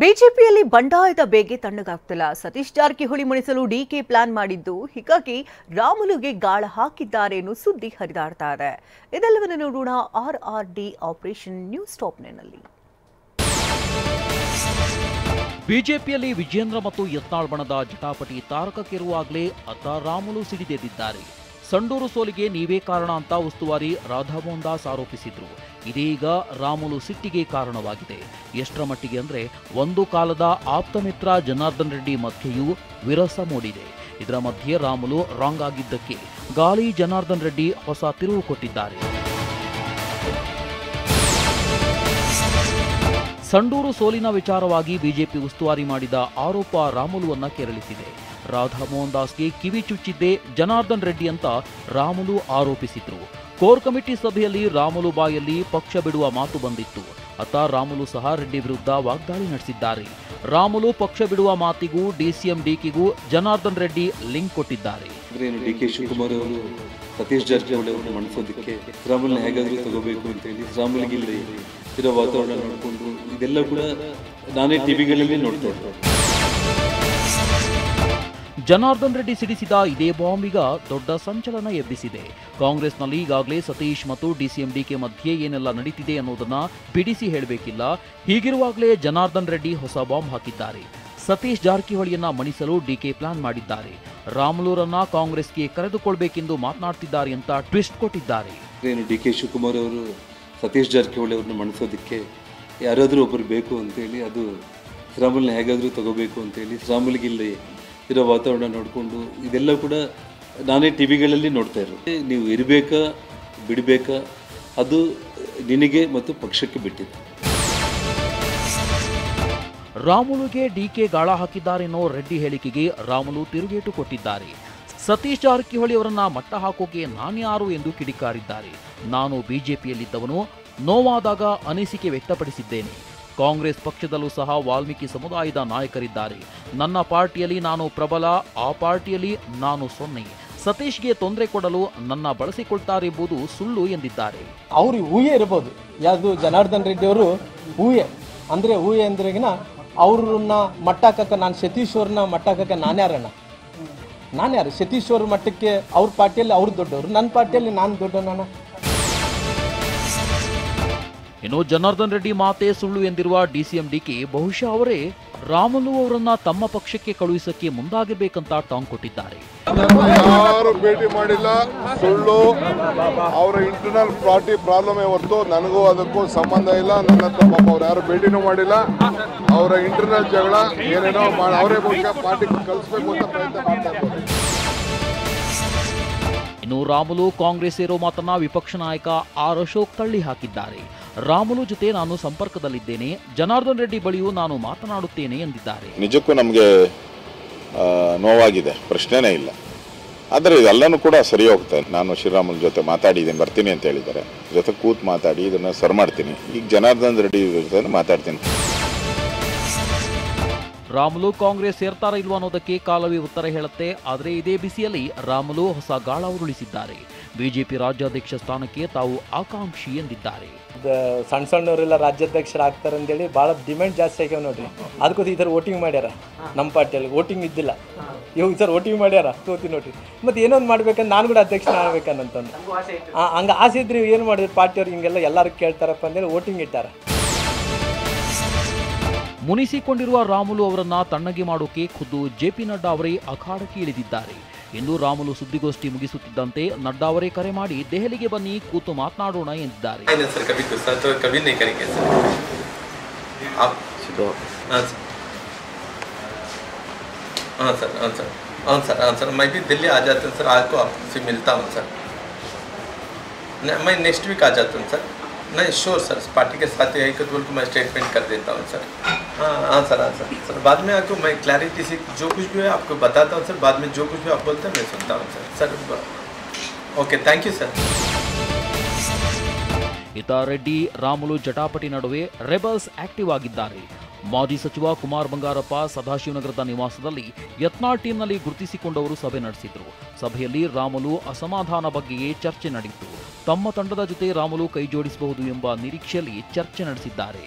ಬಿಜೆಪಿಯಲ್ಲಿ ಬಂಡಾಯದ ಬೇಗೆ ತಣ್ಣಗಾಗ್ತಿಲ್ಲ. Satish Jarkiholi ಮಣಿಸಲು DK plan ಮಾಡಿದ್ದು, ಹೀಗಾಗಿ ರಾಮುಲುಗೆ ಗಾಳ ಹಾಕಿದ್ದಾರೆ ಅನ್ನೋ ಸುದ್ದಿ ಹರಿದಾಡ್ತಾ ಇದೆ. ಇದೆಲ್ಲವನ್ನು ನೋಡೋಣ RRD ಆಪರೇಷನ್ ನ್ಯೂಸ್ ಟಾಪ್ನಲ್ಲಿ. ಬಿಜೆಪಿಯಲ್ಲಿ ವಿಜೇಂದ್ರ ಮತ್ತು ಯತ್ನಾಳ್ ಬಣದ ಜಟಾಪಟಿ ತಾರಕಕ್ಕೇರುವಾಗಲೇ ಅತ್ತ ರಾಮುಲು ಸಿಡಿದೆದ್ದಿದ್ದಾರೆ. ಸಂಡೂರು ಸೋಲಿಗೆ ನೀವೇ ಕಾರಣ ಅಂತ ಉಸ್ತುವಾರಿ ರಾಧಾಮೋಹನ್ ದಾಸ್ ಆರೋಪಿಸಿದ್ರು. ಇದೀಗ ರಾಮುಲು ಸಿಟ್ಟಿಗೆ ಕಾರಣವಾಗಿದೆ. ಎಷ್ಟರ ಮಟ್ಟಿಗೆ ಅಂದ್ರೆ ಒಂದು ಕಾಲದ ಆಪ್ತ ಮಿತ್ರ ಜನಾರ್ದನ್ ರೆಡ್ಡಿ ಮಧ್ಯೆಯೂ ವಿರಸ ಮೂಡಿದೆ. ಇದರ ಮಧ್ಯೆ ರಾಮುಲು ರಾಂಗ್ ಆಗಿದ್ದಕ್ಕೆ ಗಾಳಿ ಜನಾರ್ದನ್ ರೆಡ್ಡಿ ಹೊಸ ತಿರುವು ಕೊಟ್ಟಿದ್ದಾರೆ. ಸಂಡೂರು ಸೋಲಿನ ವಿಚಾರವಾಗಿ ಬಿಜೆಪಿ ಉಸ್ತುವಾರಿ ಮಾಡಿದ ಆರೋಪ ರಾಮುಲುವನ್ನ ಕೆರಳಿಸಿದೆ. ರಾಧಾಮೋಹನ್ ದಾಸ್ಗೆ ಕಿವಿ ಚುಚ್ಚಿದ್ದೇ ಜನಾರ್ದನ್ ರೆಡ್ಡಿ ಅಂತ ರಾಮುಲು ಆರೋಪಿಸಿದ್ರು. ಕೋರ್ ಕಮಿಟಿ ಸಭೆಯಲ್ಲಿ ರಾಮುಲು ಬಾಯಲ್ಲಿ ಪಕ್ಷ ಬಿಡುವ ಮಾತು ಬಂದಿತ್ತು. ಅತ್ತ ರಾಮುಲು ಸಹ ರೆಡ್ಡಿ ವಿರುದ್ಧ ವಾಗ್ದಾಳಿ ನಡೆಸಿದ್ದಾರೆ. ರಾಮುಲು ಪಕ್ಷ ಬಿಡುವ ಮಾತಿಗೂ ಡಿಸಿಎಂ ಡಿಕೆಗೂ ಜನಾರ್ದನ್ ರೆಡ್ಡಿ ಲಿಂಕ್ ಕೊಟ್ಟಿದ್ದಾರೆ. ಡಿಕೆ ಶಿವಕುಮಾರ್ ಅವರು ಸತೀಶ್ ಜಾರಕಿಹೊಳಿ ಅವರನ್ನು ಮಣಿಸೋದಕ್ಕೆ ರಾಮುಲ್ನ ಹೇಗಾದ್ರೂ ತಗೋಬೇಕು ಅಂತ ಹೇಳಿ ರಾಮುಲ್ಗೆ ಇಲ್ಲಿ ಇರೋ ವಾತಾವರಣ ನೋಡಿಕೊಂಡು ಇದೆಲ್ಲ ಕೂಡ ನಾನೇ ಟಿವಿಗಳಲ್ಲಿ ನೋಡ್ತಾ ಇದ್ದೆ. ಜನಾರ್ದನ್ ರೆಡ್ಡಿ ಸಿಡಿಸಿದ ಇದೇ ಬಾಂಬ್ ಈಗ ದೊಡ್ಡ ಸಂಚಲನ ಎಬ್ಬಿಸಿದೆ. ಕಾಂಗ್ರೆಸ್ನಲ್ಲಿ ಈಗಾಗಲೇ ಸತೀಶ್ ಮತ್ತು ಡಿಸಿಎಂ ಡಿಕೆ ಮಧ್ಯೆ ಏನೆಲ್ಲ ನಡೀತಿದೆ ಅನ್ನೋದನ್ನ ಬಿಡಿಸಿ ಹೇಳಬೇಕಿಲ್ಲ. ಹೀಗಿರುವಾಗಲೇ ಜನಾರ್ದನ್ ರೆಡ್ಡಿ ಹೊಸ ಬಾಂಬ್ ಹಾಕಿದ್ದಾರೆ. ಸತೀಶ್ ಜಾರಕಿಹೊಳಿಯನ್ನ ಮಣಿಸಲು ಡಿಕೆ ಪ್ಲಾನ್ ಮಾಡಿದ್ದಾರೆ. ರಾಮುಲುರನ್ನ ಕಾಂಗ್ರೆಸ್ಗೆ ಕರೆದುಕೊಳ್ಬೇಕೆಂದು ಮಾತನಾಡ್ತಿದ್ದಾರೆ ಅಂತ ಟ್ವಿಸ್ಟ್ ಕೊಟ್ಟಿದ್ದಾರೆ. ಡಿಕೆ ಶಿವಕುಮಾರ್ ಅವರು ಸತೀಶ್ ಜಾರಕಿಹೊಳಿ ಅವ್ರನ್ನ ಮಣಿಸೋದಕ್ಕೆ ಯಾರಾದರೂ ಒಬ್ಬರು ಬೇಕು ಅಂತೇಳಿ, ಅದು ರಾಮುಲ್ನ ಹೇಗಾದರೂ ತಗೋಬೇಕು ಅಂತೇಳಿ ರಾಮುಲ್ಗೆ ಇಲ್ಲಿ ಇರೋ ವಾತಾವರಣ ನೋಡಿಕೊಂಡು ಇದೆಲ್ಲ ಕೂಡ ನಾನೇ ಟಿವಿಗಳಲ್ಲಿ ನೋಡ್ತಾ ಇರೋದು. ನೀವು ಇರಬೇಕಾ ಬಿಡಬೇಕಾ ಅದು ನಿನಗೆ ಮತ್ತು ಪಕ್ಷಕ್ಕೆ ಬಿಟ್ಟಿದೆ. ರಾಮುಲುಗೆ ಡಿಕೆ ಗಾಳ ಹಾಕಿದ್ದಾರೆನ್ನೋ ರೆಡ್ಡಿ ಹೇಳಿಕೆಗೆ ರಾಮುಲು ತಿರುಗೇಟು ಕೊಟ್ಟಿದ್ದಾರೆ. ಸತೀಶ್ ಜಾರಕಿಹೊಳಿ ಅವರನ್ನ ಮಟ್ಟ ಹಾಕೋಕೆ ನಾನ್ಯಾರು ಎಂದು ಕಿಡಿಕಾರಿದ್ದಾರೆ. ನಾನು ಬಿಜೆಪಿಯಲ್ಲಿದ್ದವನು, ನೋವಾದಾಗ ಅನಿಸಿಕೆ ವ್ಯಕ್ತಪಡಿಸಿದ್ದೇನೆ. ಕಾಂಗ್ರೆಸ್ ಪಕ್ಷದಲ್ಲೂ ಸಹ ವಾಲ್ಮೀಕಿ ಸಮುದಾಯದ ನಾಯಕರಿದ್ದಾರೆ. ನನ್ನ ಪಾರ್ಟಿಯಲ್ಲಿ ನಾನು ಪ್ರಬಲ, ಆ ಪಾರ್ಟಿಯಲ್ಲಿ ನಾನು ಸೊನ್ನೆ. ಸತೀಶ್ಗೆ ತೊಂದರೆ ಕೊಡಲು ನನ್ನ ಬಳಸಿಕೊಳ್ತಾರೆಂಬುದು ಸುಳ್ಳು ಎಂದಿದ್ದಾರೆ. ಅವರು ಊಹೆ ಇರಬಹುದು, ಯಾವುದು ಜನಾರ್ದನ್ ರೆಡ್ಡಿ ಅವರು ಊಹೆ ಅಂದ್ರೆಗಿನ ಅವ್ರನ್ನ ಮಟ್ಟಾಕಕ್ಕೆ, ನಾನು ಸತೀಶ್ ಅವ್ರನ್ನ ಮಟ್ಟಾಕಕ್ಕೆ ನಾನು ಯಾರು ಸತೀಶ್ ಅವ್ರ ಮಟ್ಟಕ್ಕೆ ಅವ್ರ ಪಾರ್ಟಿಯಲ್ಲಿ ಅವ್ರು ದೊಡ್ಡವರು, ನನ್ನ ಪಾರ್ಟಿಯಲ್ಲಿ ನಾನು ದೊಡ್ಡವನ. ಇನ್ನು ಜನಾರ್ದನ್ ರೆಡ್ಡಿ ಮಾತೇ ಸುಳ್ಳು ಎಂದಿರುವ ಡಿಸಿಎಂ ಡಿಕೆ ಬಹುಶಃ ಅವರೇ ರಾಮುಲು ಅವರನ್ನ ತಮ್ಮ ಪಕ್ಷಕ್ಕೆ ಕಳುಹಿಸಕ್ಕೆ ಮುಂದಾಗಿರ್ಬೇಕಂತ ಟಾಂಗ್ ಕೊಟ್ಟಿದ್ದಾರೆ. ಯಾರು ಭೇಟಿ ಮಾಡಿಲ್ಲ, ಸುಳ್ಳು. ಅವರ ಇಂಟರ್ನಲ್ ಪಾರ್ಟಿ ಪ್ರಾಬ್ಲಮ್ ಹೊರತು ನನಗೂ ಅದಕ್ಕೂ ಸಂಬಂಧ ಇಲ್ಲ. ನನ್ನ ಹತ್ರ ಪಾಪ ಅವ್ರು ಯಾರು ಭೇಟಿನೂ ಮಾಡಿಲ್ಲ. ಅವರ ಇಂಟರ್ನಲ್ ಜಗಳ ಏನೇನೋ ಅವರೇ ಬಹುಶಃ ಪಾರ್ಟಿಗೆ ಕಳಿಸ್ಬೇಕು ಅಂತ ಪ್ರಯತ್ನ ಮಾಡ್ತಾ ಇದ್ದಾರೆ. ಇನ್ನು ರಾಮುಲು ಕಾಂಗ್ರೆಸ್ ಸೇರೋ ಮಾತನ್ನ ವಿಪಕ್ಷ ನಾಯಕ ಆರ್ ಅಶೋಕ್ ತಳ್ಳಿ ಹಾಕಿದ್ದಾರೆ. ರಾಮುಲು ಜೊತೆ ನಾನು ಸಂಪರ್ಕದಲ್ಲಿದ್ದೇನೆ, ಜನಾರ್ದನ್ ರೆಡ್ಡಿ ಬಳಿಯೂ ನಾನು ಮಾತನಾಡುತ್ತೇನೆ ಎಂದಿದ್ದಾರೆ. ನಿಜಕ್ಕೂ ನಮಗೆ ನೋವಾಗಿದೆ, ಪ್ರಶ್ನೆನೇ ಇಲ್ಲ. ಆದರೆ ಇದೆಲ್ಲನೂ ಕೂಡ ಸರಿ ಹೋಗ್ತದೆ. ನಾನು ಶ್ರೀರಾಮುಲು ಜೊತೆ ಮಾತಾಡಿದ್ದೀನಿ, ಬರ್ತೀನಿ ಅಂತ ಹೇಳಿದ್ದಾರೆ. ಜೊತೆ ಕೂತ್ ಮಾತಾಡಿ ಇದನ್ನು ಸರಿ ಮಾಡ್ತೀನಿ. ಈಗ ಜನಾರ್ದನ್ ರೆಡ್ಡಿ ಜೊತೆ ಮಾತಾಡ್ತೀನಿ. ರಾಮುಲು ಕಾಂಗ್ರೆಸ್ ಸೇರ್ತಾರ ಇಲ್ವಾ ಅನ್ನೋದಕ್ಕೆ ಕಾಲವೇ ಉತ್ತರ ಹೇಳುತ್ತೆ. ಆದರೆ ಇದೇ ಬಿಸಿಯಲ್ಲಿ ರಾಮುಲು ಹೊಸ ಗಾಳ ಉರುಳಿಸಿದ್ದಾರೆ. ಬಿಜೆಪಿ ರಾಜ್ಯಾಧ್ಯಕ್ಷ ಸ್ಥಾನಕ್ಕೆ ತಾವು ಆಕಾಂಕ್ಷಿ ಎಂದಿದ್ದಾರೆ. ಸಣ್ಣವರೆಲ್ಲ ರಾಜ್ಯಾಧ್ಯಕ್ಷರಾಗ್ತಾರೆ ಅಂತೇಳಿ ಭಾಳ ಡಿಮ್ಯಾಂಡ್ ಜಾಸ್ತಿ ಆಗ್ಯಾವ ನೋಡ್ರಿ. ಅದಕ್ಕೋಸ್ಕರ ಈ ಥರ ವೋಟಿಂಗ್ ಮಾಡ್ಯಾರ. ನಮ್ಮ ಪಾರ್ಟಿಯಲ್ಲಿ ವೋಟಿಂಗ್ ಇದ್ದಿಲ್ಲ, ಇವಾಗ ಈ ಥರ ವೋಟಿಂಗ್ ಮಾಡ್ಯಾರ. ತೋತಿ ನೋಡ್ರಿ, ಮತ್ತು ಏನೊಂದು ಮಾಡ್ಬೇಕಂತ ನಾನು ಕೂಡ ಅಧ್ಯಕ್ಷನ ಆಗ್ಬೇಕನ್ನಂತಂದು ಹಂಗೆ ಆಸೆ ಇದ್ರಿ. ಏನು ಮಾಡಿದ್ರು ಪಾರ್ಟಿಯವ್ರು ಹಿಂಗೆಲ್ಲ ಎಲ್ಲರೂ ಕೇಳ್ತಾರಪ್ಪ ಅಂತೇಳಿ ವೋಟಿಂಗ್ ಇಟ್ಟಾರ. ಮುನಿಸಿಕೊಂಡಿರುವ ರಾಮುಲು ಅವರನ್ನ ತಣ್ಣಗೆ ಮಾಡೋಕೆ ಖುದ್ದು ಜೆಪಿ ನಡ್ಡಾ ಅವರೇ ಅಖಾಡಕ್ಕೆ ಇಳಿದಿದ್ದಾರೆ. ಇಂದು ರಾಮುಲು ಸುದ್ದಿಗೋಷ್ಠಿ ಮುಗಿಸುತ್ತಿದ್ದಂತೆ ನಡ್ಡಾ ಅವರೇ ಕರೆ ಮಾಡಿ ದೆಹಲಿಗೆ ಬನ್ನಿ, ಕೂತು ಮಾತನಾಡೋಣ ಎಂದಿದ್ದಾರೆ. मैं भी दिल्ली आ जाता हूँ सर, आपको आपसे मिलता हूँ सर. मैं नेक्स्ट वीक आ जाता हूँ सर. नहीं श्योर सर, पार्टी के साथ यही कदम को मैं स्टेटमेंट कर देता हूँ सर. हाँ सर बाद में आपको मैं क्लैरिटी से जो कुछ भी है आपको बताता हूँ सर. बाद में जो कुछ भी आप बोलते हैं मैं सुनता हूँ sir. Okay, thank you sir. ಇತ ರೆಡ್ಡಿ ರಾಮುಲು ಜಟಾಪಟಿ ನಡುವೆ ರೆಬಲ್ಸ್ ಆಕ್ಟಿವ್ ಆಗಿದ್ದಾರೆ. ಮಾಜಿ ಸಚಿವ ಕುಮಾರ್ ಬಂಗಾರಪ್ಪ ಸದಾಶಿವನಗರದ ನಿವಾಸದಲ್ಲಿ ಯತ್ನಾಳ್ ಟೀಮ್ನಲ್ಲಿ ಗುರುತಿಸಿಕೊಂಡವರು ಸಭೆ ನಡೆಸಿದ್ರು. ಸಭೆಯಲ್ಲಿ ರಾಮುಲು ಅಸಮಾಧಾನ ಬಗ್ಗೆಯೇ ಚರ್ಚೆ ನಡೆಯಿತು. ತಮ್ಮ ತಂಡದ ಜೊತೆ ರಾಮುಲು ಕೈಜೋಡಿಸಬಹುದು ಎಂಬ ನಿರೀಕ್ಷೆಯಲ್ಲಿ ಚರ್ಚೆ ನಡೆಸಿದ್ದಾರೆ.